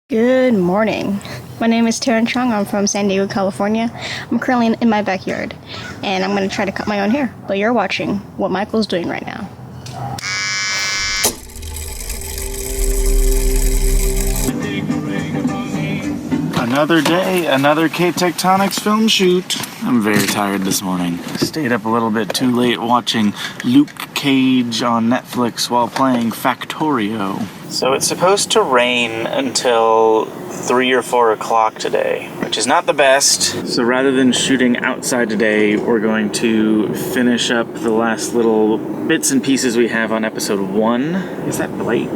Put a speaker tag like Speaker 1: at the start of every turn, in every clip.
Speaker 1: Good morning. My name is Taryn Chiong. I'm from San Diego, California. I'm currently in my backyard, and I'm going to try to cut my own hair. But you're watching what Michael's doing right now.
Speaker 2: Another day, another K-Tectonics film shoot. I'm very tired this morning. Stayed up a little bit too late watching Luke Cage on Netflix while playing Factorio. So it's supposed to rain until 3 or 4 o'clock today, which is not the best. So rather than shooting outside today, we're going to finish up the last little bits and pieces we have on episode 1. Is that Blake?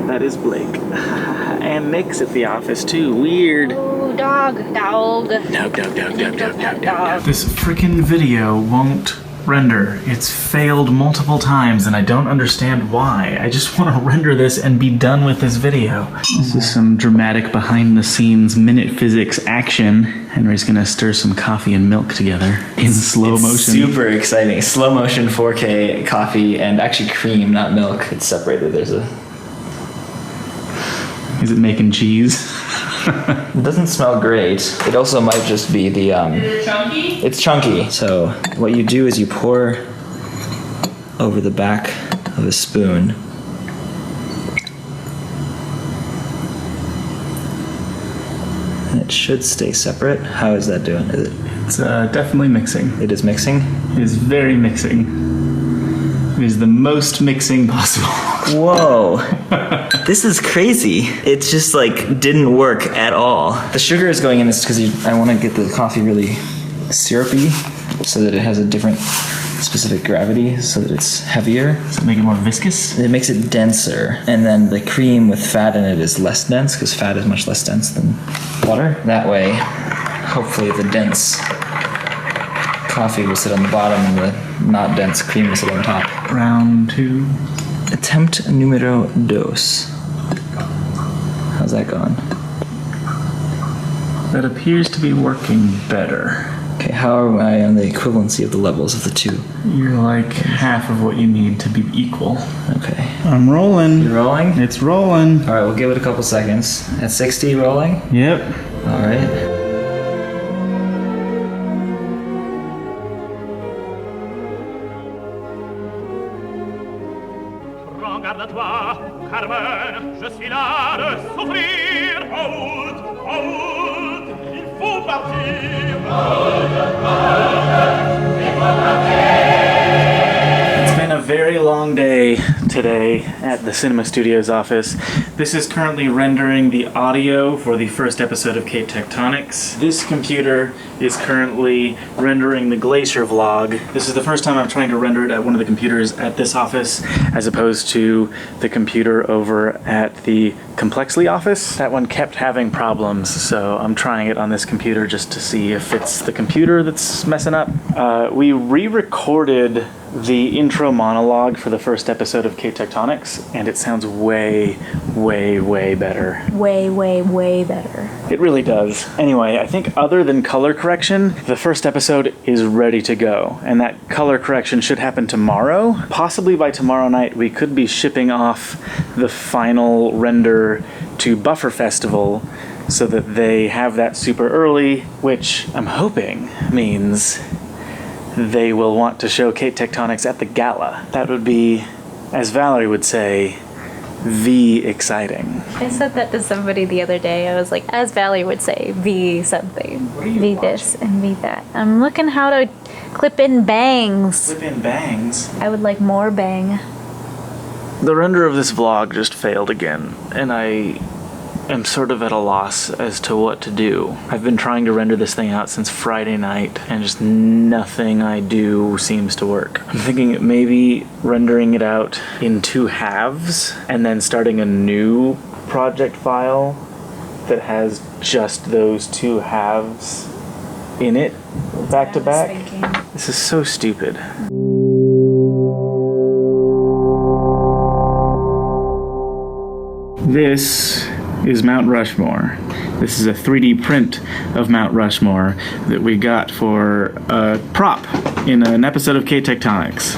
Speaker 2: That is Blake. And Nick's at the office too. Weird.
Speaker 1: Ooh, dog.
Speaker 2: Dog. This freaking video won't render. It's failed multiple times and I don't understand why. I just want to render this and be done with this video. This is some dramatic behind the scenes minute physics action. Henry's gonna stir some coffee and milk together in slow motion.
Speaker 3: Super exciting. Slow motion 4K coffee and actually cream, not milk. It's separated. There's a...
Speaker 2: Is it making cheese?
Speaker 3: It doesn't smell great. It also might just be the
Speaker 4: Is it chunky?
Speaker 3: It's chunky. So what you do is you pour over the back of a spoon. And it should stay separate. How is that doing? Is it?
Speaker 2: It's definitely mixing.
Speaker 3: It is mixing?
Speaker 2: It is very mixing. It is the most mixing possible.
Speaker 3: Whoa. This is crazy. It just like didn't work at all. The sugar is going in this because I want to get the coffee really syrupy so that it has a different specific gravity so that it's heavier.
Speaker 2: Does it make it more viscous?
Speaker 3: It makes it denser. And then the cream with fat in it is less dense because fat is much less dense than water. That way, hopefully the dense coffee will sit on the bottom and the not dense cream will sit on top.
Speaker 2: Round 2.
Speaker 3: Attempt numero dos. How's that going?
Speaker 2: That appears to be working better.
Speaker 3: Okay, how am I on the equivalency of the levels of the two?
Speaker 2: You're like half of what you need to be equal.
Speaker 3: Okay.
Speaker 2: I'm rolling.
Speaker 3: You rolling?
Speaker 2: It's rolling.
Speaker 3: Alright, we'll give it a couple seconds. At 60, rolling?
Speaker 2: Yep.
Speaker 3: Alright.
Speaker 5: Regarde-toi, Carmen, je suis là de souffrir. Hold, hold, il faut partir. Hold, il faut partir.
Speaker 2: It's been a very long day today at the Cinema Studios office. This is currently rendering the audio for the first episode of K-Tectonics. This computer is currently rendering the Glacier vlog. This is the first time I'm trying to render it at one of the computers at this office as opposed to the computer over at the Complexly office. That one kept having problems, so I'm trying it on this computer just to see if it's the computer that's messing up. We re-recorded the intro monologue for the first episode of K-Tectonics, and it sounds way, way, way better.
Speaker 1: Way, way, way better.
Speaker 2: It really does. Anyway, I think other than color correction, the first episode is ready to go, and that color correction should happen tomorrow. Possibly by tomorrow night, we could be shipping off the final render to Buffer Festival so that they have that super early, which I'm hoping means they will want to show K-Tectonics at the gala. That would be, as Valerie would say, V exciting.
Speaker 6: I said that to somebody the other day. I was like, as Valerie would say, V something. V this and V that. I'm looking how to clip in bangs.
Speaker 2: Clip in bangs?
Speaker 6: I would like more bang.
Speaker 2: The render of this vlog just failed again, and I am sort of at a loss as to what to do. I've been trying to render this thing out since Friday night, and just nothing I do seems to work. I'm thinking maybe rendering it out in 2 halves, and then starting a new project file that has just those 2 halves in it, back to back. This is so stupid. This is Mount Rushmore. This is a 3D print of Mount Rushmore that we got for a prop in an episode of K-Tectonics.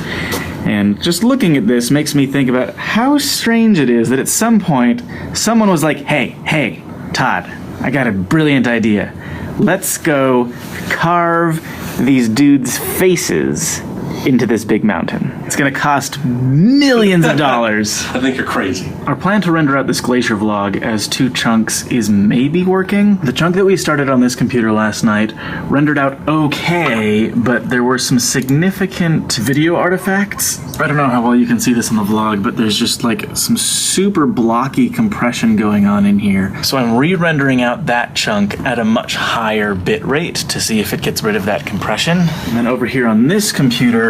Speaker 2: And just looking at this makes me think about how strange it is that at some point someone was like, hey, Todd, I got a brilliant idea. Let's go carve these dudes' faces into this big mountain. It's gonna cost millions of dollars.
Speaker 4: I think you're crazy.
Speaker 2: Our plan to render out this glacier vlog as 2 chunks is maybe working. The chunk that we started on this computer last night rendered out okay, but there were some significant video artifacts. I don't know how well you can see this in the vlog, but there's just like some super blocky compression going on in here. So I'm re-rendering out that chunk at a much higher bit rate to see if it gets rid of that compression. And then over here on this computer,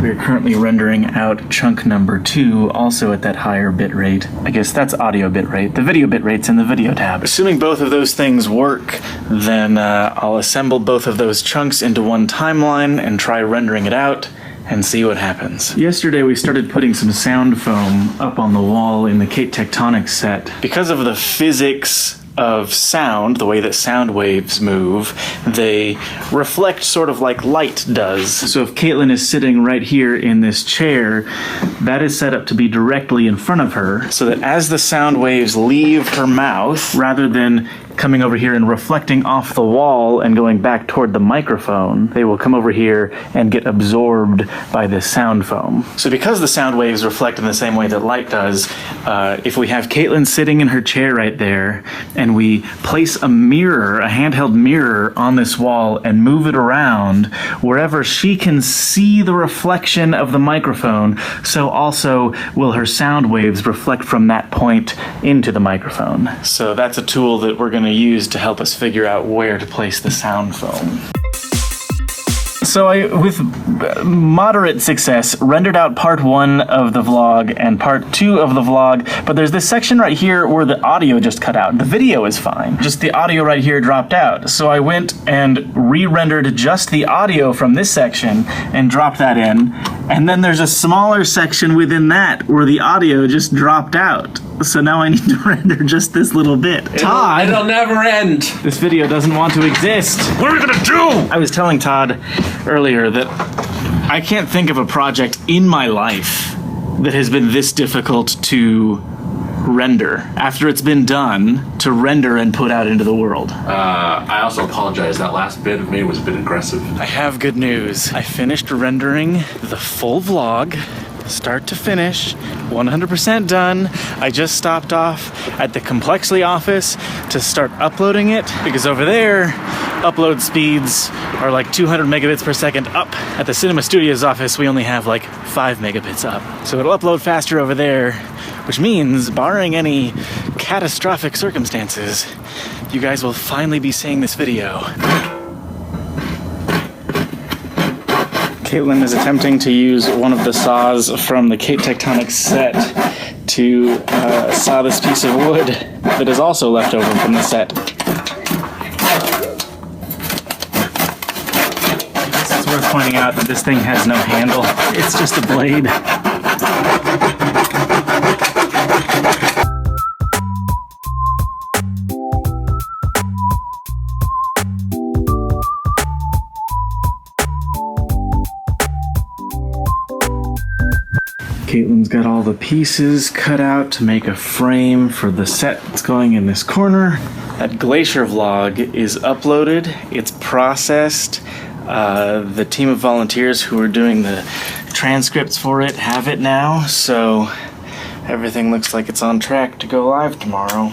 Speaker 2: we are currently rendering out chunk number 2, also at that higher bit rate. I guess that's audio bit rate. The video bit rate's in the video tab. Assuming both of those things work, then I'll assemble both of those chunks into one timeline and try rendering it out and see what happens. Yesterday we started putting some sound foam up on the wall in the Kate Tectonics set. Because of the physics of sound, the way that sound waves move, they reflect sort of like light does. So if Katelyn is sitting right here in this chair, that is set up to be directly in front of her, so that as the sound waves leave her mouth, rather than coming over here and reflecting off the wall and going back toward the microphone, they will come over here and get absorbed by this sound foam. So because the sound waves reflect in the same way that light does, if we have Katelyn sitting in her chair right there, and we place a mirror, a handheld mirror on this wall and move it around, wherever she can see the reflection of the microphone, so also will her sound waves reflect from that point into the microphone. So that's a tool that we're going to use to help us figure out where to place the sound foam. So I, with moderate success, rendered out part 1 of the vlog and part 2 of the vlog, but there's this section right here where the audio just cut out. The video is fine, just the audio right here dropped out. So I went and re-rendered just the audio from this section and dropped that in, and then there's a smaller section within that where the audio just dropped out. So now I need to render just this little bit. Todd!
Speaker 4: It'll never end!
Speaker 2: This video doesn't want to exist.
Speaker 4: What are we gonna do?
Speaker 2: I was telling Todd earlier that I can't think of a project in my life that has been this difficult to render after it's been done, to render and put out into the world.
Speaker 4: I also apologize. That last bit of me was a bit aggressive.
Speaker 2: I have good news. I finished rendering the full vlog, start to finish, 100% done. I just stopped off at the Complexly office to start uploading it, because over there, upload speeds are like 200 megabits per second up. At the Cinema Studios office, we only have like 5 megabits up. So it'll upload faster over there, which means, barring any catastrophic circumstances, you guys will finally be seeing this video. Katelyn is attempting to use one of the saws from the Kate Tectonics set to saw this piece of wood that is also left over from the set. It's worth pointing out that this thing has no handle. It's just a blade. Katelyn's got all the pieces cut out to make a frame for the set that's going in this corner. That glacier vlog is uploaded, it's processed. The team of volunteers who are doing the transcripts for it have it now, so everything looks like it's on track to go live tomorrow.